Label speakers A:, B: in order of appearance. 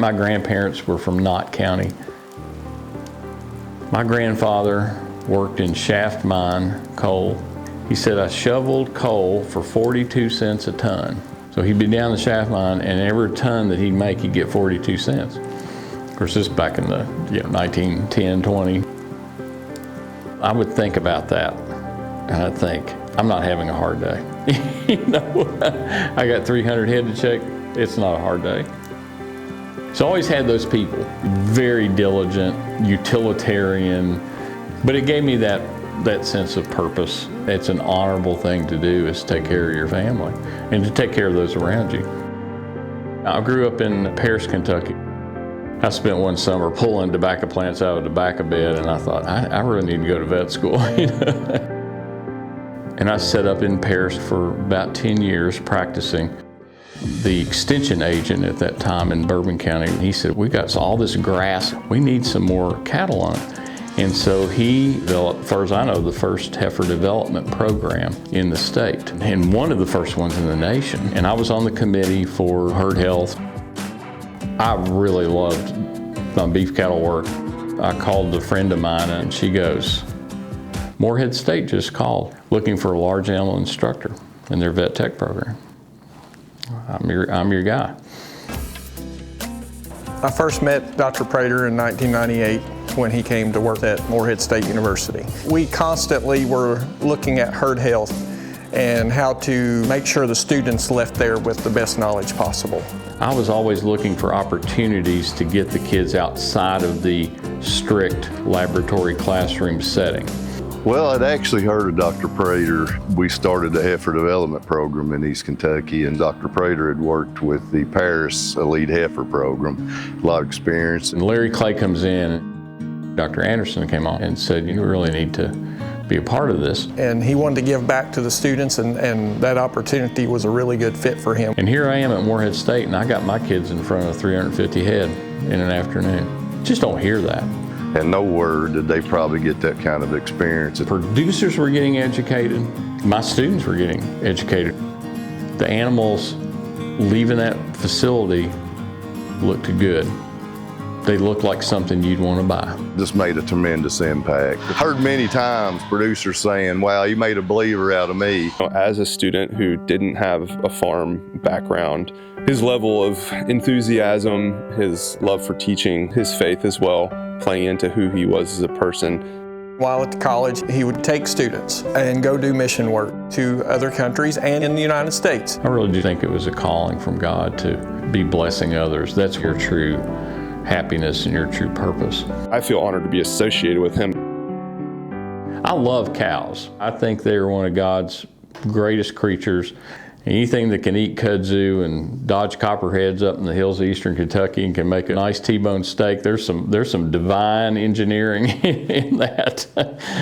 A: My grandparents were from Knott County. My grandfather worked in shaft mine coal. He said, I shoveled coal for 42 cents a ton. So he'd be down the shaft mine, and every ton that he'd make, he'd get 42 cents. Of course, this is back in the 1910, 20. I would think about that, and I'd think, I'm not having a hard day. I got 300 head to check. It's not a hard day. So I always had those people, very diligent, utilitarian, but it gave me that sense of purpose. It's an honorable thing to do, is take care of your family and to take care of those around you. I grew up in Paris, Kentucky. I spent one summer pulling tobacco plants out of the tobacco bed, and I thought, I really need to go to vet school. And I set up in Paris for about 10 years practicing. The extension agent at that time in Bourbon County, he said, we got all this grass, we need some more cattle on it. And so he developed, as far as I know, the first heifer development program in the state, and one of the first ones in the nation. And I was on the committee for herd health. I really loved my beef cattle work. I called a friend of mine, and she goes, Morehead State just called, looking for a large animal instructor in their vet tech program. I'm your guy.
B: I first met Dr. Prater in 1998 when he came to work at Morehead State University. We constantly were looking at herd health and how to make sure the students left there with the best knowledge possible.
A: I was always looking for opportunities to get the kids outside of the strict laboratory classroom setting.
C: Well, I'd actually heard of Dr. Prater. We started a heifer development program in East Kentucky, and Dr. Prater had worked with the Paris Elite Heifer program. A lot of experience.
A: And Larry Clay comes in, Dr. Anderson came on and said, you really need to be a part of this.
B: And he wanted to give back to the students, and that opportunity was a really good fit for him.
A: And here I am at Morehead State, and I got my kids in front of 350 head in an afternoon. Just don't hear that.
C: And nowhere did they probably get that kind of experience.
A: Producers were getting educated. My students were getting educated. The animals leaving that facility looked good. They looked like something you'd want to buy.
C: This made a tremendous impact. I've heard many times producers saying, wow, you made a believer out of me.
D: As a student who didn't have a farm background, his level of enthusiasm, his love for teaching, his faith as well, playing into who he was as a person.
B: While at college, he would take students and go do mission work to other countries and in the United States.
A: I really do think it was a calling from God to be blessing others. That's your true happiness and your true purpose.
D: I feel honored to be associated with him.
A: I love cows. I think they're one of God's greatest creatures. Anything that can eat kudzu and dodge copperheads up in the hills of eastern Kentucky and can make a nice T-bone steak, there's some divine engineering in that.